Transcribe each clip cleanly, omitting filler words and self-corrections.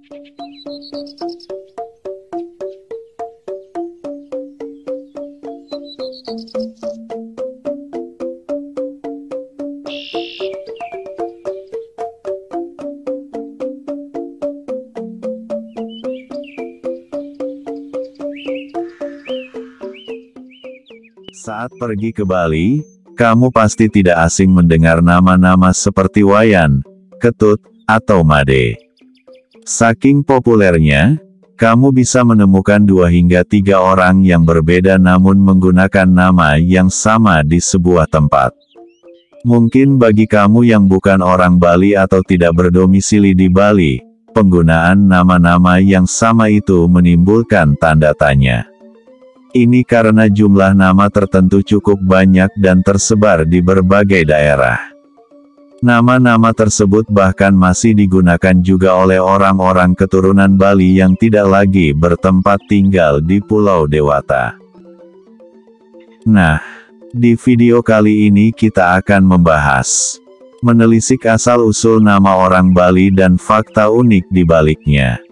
Saat pergi ke Bali, kamu pasti tidak asing mendengar nama-nama seperti Wayan, Ketut, atau Made. Saking populernya, kamu bisa menemukan 2 hingga 3 orang yang berbeda namun menggunakan nama yang sama di sebuah tempat. Mungkin bagi kamu yang bukan orang Bali atau tidak berdomisili di Bali, penggunaan nama-nama yang sama itu menimbulkan tanda tanya. Ini karena jumlah nama tertentu cukup banyak dan tersebar di berbagai daerah. Nama-nama tersebut bahkan masih digunakan juga oleh orang-orang keturunan Bali yang tidak lagi bertempat tinggal di Pulau Dewata. Nah, di video kali ini kita akan membahas menelisik asal-usul nama orang Bali dan fakta unik di baliknya.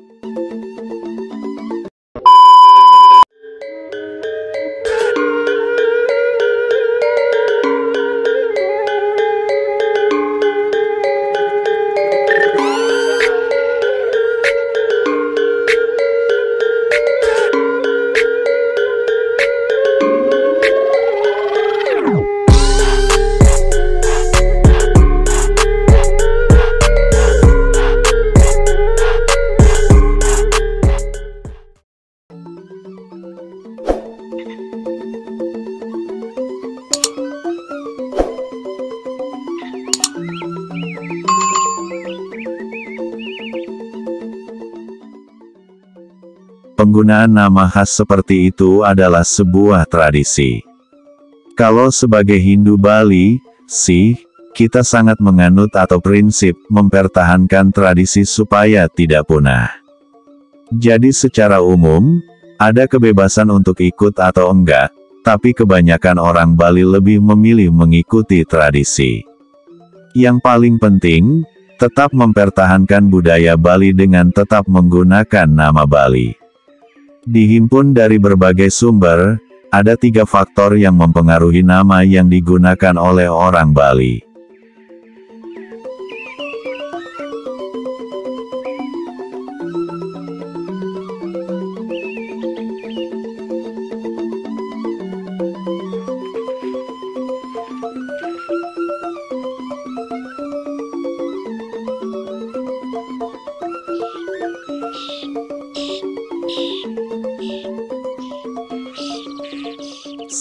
Penggunaan nama khas seperti itu adalah sebuah tradisi. Kalau sebagai Hindu Bali, Sikh, kita sangat menganut atau prinsip mempertahankan tradisi supaya tidak punah. Jadi secara umum, ada kebebasan untuk ikut atau enggak, tapi kebanyakan orang Bali lebih memilih mengikuti tradisi. Yang paling penting, tetap mempertahankan budaya Bali dengan tetap menggunakan nama Bali. Dihimpun dari berbagai sumber, ada 3 faktor yang mempengaruhi nama yang digunakan oleh orang Bali.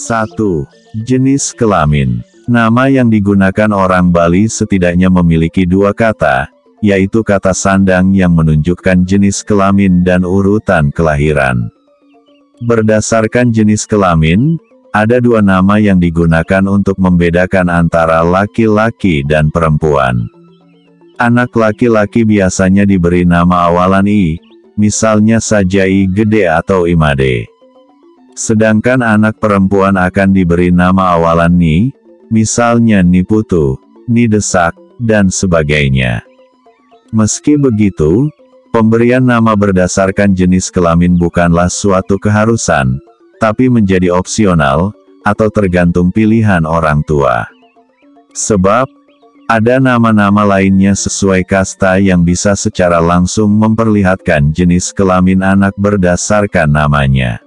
Satu. Jenis kelamin. Nama yang digunakan orang Bali setidaknya memiliki 2 kata, yaitu kata sandang yang menunjukkan jenis kelamin dan urutan kelahiran. Berdasarkan jenis kelamin, ada 2 nama yang digunakan untuk membedakan antara laki-laki dan perempuan. Anak laki-laki biasanya diberi nama awalan I, misalnya saja I Gede atau Imade. Sedangkan anak perempuan akan diberi nama awalan Ni, misalnya Ni Putu, Ni Desak, dan sebagainya. Meski begitu, pemberian nama berdasarkan jenis kelamin bukanlah suatu keharusan, tapi menjadi opsional, atau tergantung pilihan orang tua. Sebab, ada nama-nama lainnya sesuai kasta yang bisa secara langsung memperlihatkan jenis kelamin anak berdasarkan namanya.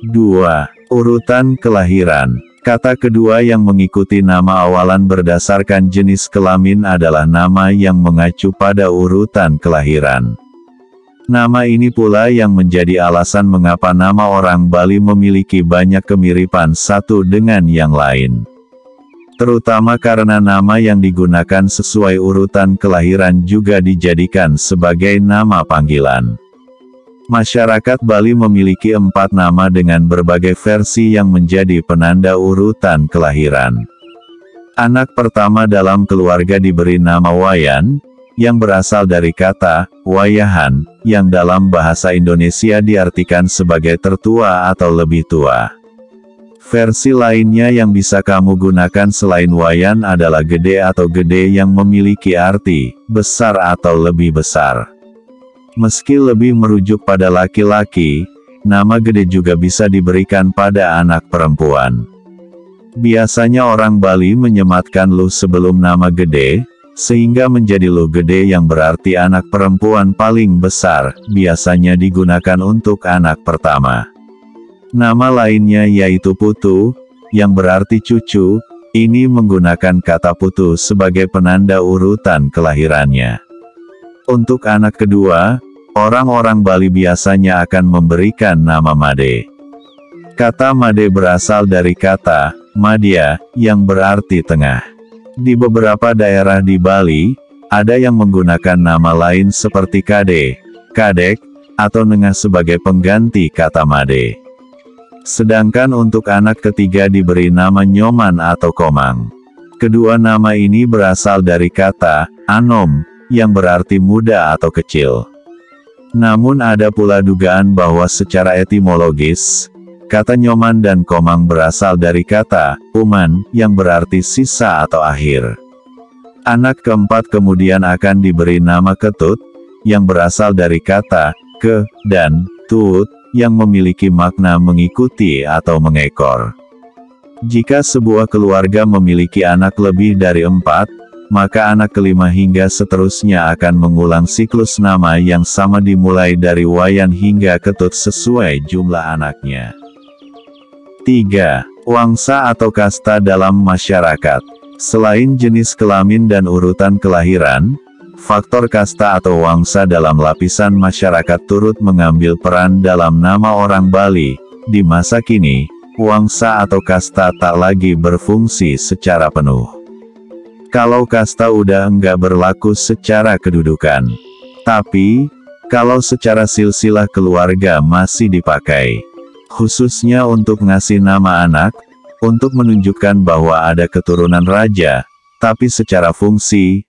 2. Urutan kelahiran. Kata kedua yang mengikuti nama awalan berdasarkan jenis kelamin adalah nama yang mengacu pada urutan kelahiran. Nama ini pula yang menjadi alasan mengapa nama orang Bali memiliki banyak kemiripan satu dengan yang lain. Terutama karena nama yang digunakan sesuai urutan kelahiran juga dijadikan sebagai nama panggilan. Masyarakat Bali memiliki 4 nama dengan berbagai versi yang menjadi penanda urutan kelahiran. Anak pertama dalam keluarga diberi nama Wayan, yang berasal dari kata wayahan, yang dalam bahasa Indonesia diartikan sebagai tertua atau lebih tua. Versi lainnya yang bisa kamu gunakan selain Wayan adalah Gede atau Gede yang memiliki arti besar atau lebih besar. Meski lebih merujuk pada laki-laki, nama gede juga bisa diberikan pada anak perempuan. Biasanya orang Bali menyematkan Luh sebelum nama gede, sehingga menjadi Luh Gede yang berarti anak perempuan paling besar, biasanya digunakan untuk anak pertama. Nama lainnya yaitu Putu, yang berarti cucu, ini menggunakan kata Putu sebagai penanda urutan kelahirannya. Untuk anak kedua, orang-orang Bali biasanya akan memberikan nama Made. Kata Made berasal dari kata Madya, yang berarti tengah. Di beberapa daerah di Bali, ada yang menggunakan nama lain seperti Kade, Kadek, atau Nengah sebagai pengganti kata Made. Sedangkan untuk anak ketiga diberi nama Nyoman atau Komang. Kedua nama ini berasal dari kata Anom, yang berarti muda atau kecil. Namun ada pula dugaan bahwa secara etimologis, kata Nyoman dan Komang berasal dari kata Uman, yang berarti sisa atau akhir. Anak keempat kemudian akan diberi nama Ketut, yang berasal dari kata ke dan tut, yang memiliki makna mengikuti atau mengekor. Jika sebuah keluarga memiliki anak lebih dari 4, maka anak kelima hingga seterusnya akan mengulang siklus nama yang sama dimulai dari Wayan hingga Ketut sesuai jumlah anaknya. 3. Wangsa atau kasta dalam masyarakat. Selain jenis kelamin dan urutan kelahiran, faktor kasta atau wangsa dalam lapisan masyarakat turut mengambil peran dalam nama orang Bali. Di masa kini, wangsa atau kasta tak lagi berfungsi secara penuh. Kalau kasta udah enggak berlaku secara kedudukan. Tapi, kalau secara silsilah keluarga masih dipakai. Khususnya untuk ngasih nama anak, untuk menunjukkan bahwa ada keturunan raja, tapi secara fungsi,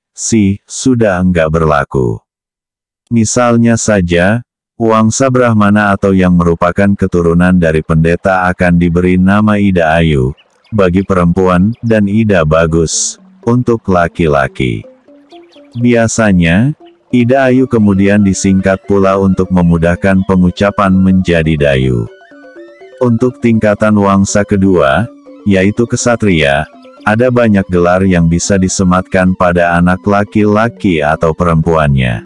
sudah enggak berlaku. Misalnya saja, wangsa Brahmana atau yang merupakan keturunan dari pendeta akan diberi nama Ida Ayu, bagi perempuan, dan Ida Bagus, untuk laki-laki. Biasanya, Ida Ayu kemudian disingkat pula untuk memudahkan pengucapan menjadi Dayu. Untuk tingkatan wangsa kedua, yaitu kesatria, ada banyak gelar yang bisa disematkan pada anak laki-laki atau perempuannya.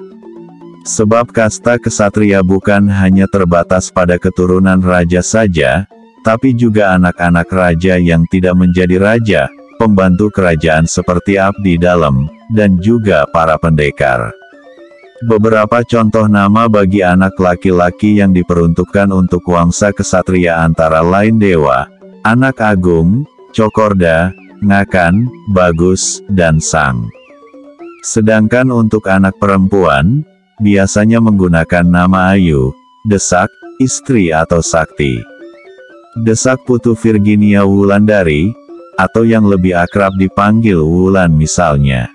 Sebab kasta kesatria bukan hanya terbatas pada keturunan raja saja, tapi juga anak-anak raja yang tidak menjadi raja, pembantu kerajaan seperti abdi dalam, dan juga para pendekar. Beberapa contoh nama bagi anak laki-laki yang diperuntukkan untuk wangsa kesatria antara lain Dewa, Anak Agung, Cokorda, Ngakan, Bagus, dan Sang. Sedangkan untuk anak perempuan, biasanya menggunakan nama Ayu, Desak, Istri atau Sakti. Desak Putu Virginia Wulandari, atau yang lebih akrab dipanggil Wulan misalnya.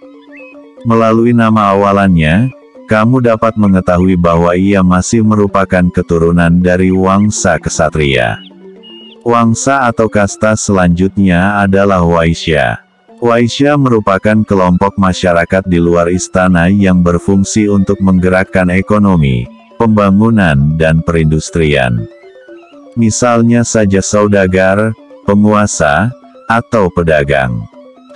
Melalui nama awalannya, kamu dapat mengetahui bahwa ia masih merupakan keturunan dari wangsa kesatria. Wangsa atau kasta selanjutnya adalah Waisya. Waisya merupakan kelompok masyarakat di luar istana yang berfungsi untuk menggerakkan ekonomi, pembangunan dan perindustrian. Misalnya saja saudagar, penguasa, atau pedagang.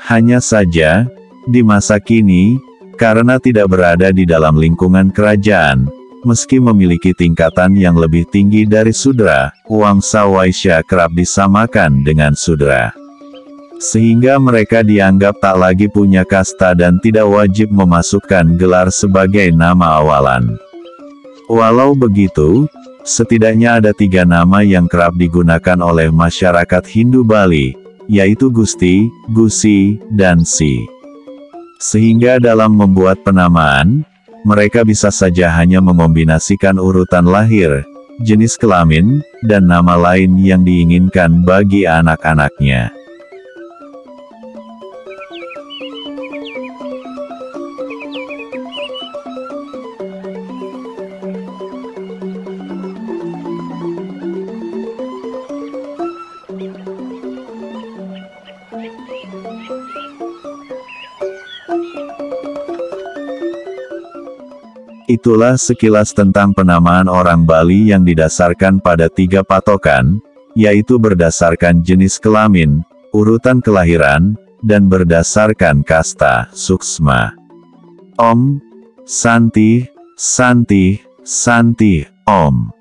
Hanya saja, di masa kini, karena tidak berada di dalam lingkungan kerajaan, meski memiliki tingkatan yang lebih tinggi dari sudra, wangsa Waisya kerap disamakan dengan sudra. Sehingga mereka dianggap tak lagi punya kasta dan tidak wajib memasukkan gelar sebagai nama awalan. Walau begitu, setidaknya ada 3 nama yang kerap digunakan oleh masyarakat Hindu Bali, yaitu Gusti, Gusi, dan Si. Sehingga dalam membuat penamaan, mereka bisa saja hanya mengombinasikan urutan lahir, jenis kelamin, dan nama lain yang diinginkan bagi anak-anaknya. Itulah sekilas tentang penamaan orang Bali yang didasarkan pada 3 patokan, yaitu berdasarkan jenis kelamin, urutan kelahiran, dan berdasarkan kasta, suksma. Om Santi, Santi, Santi, Om.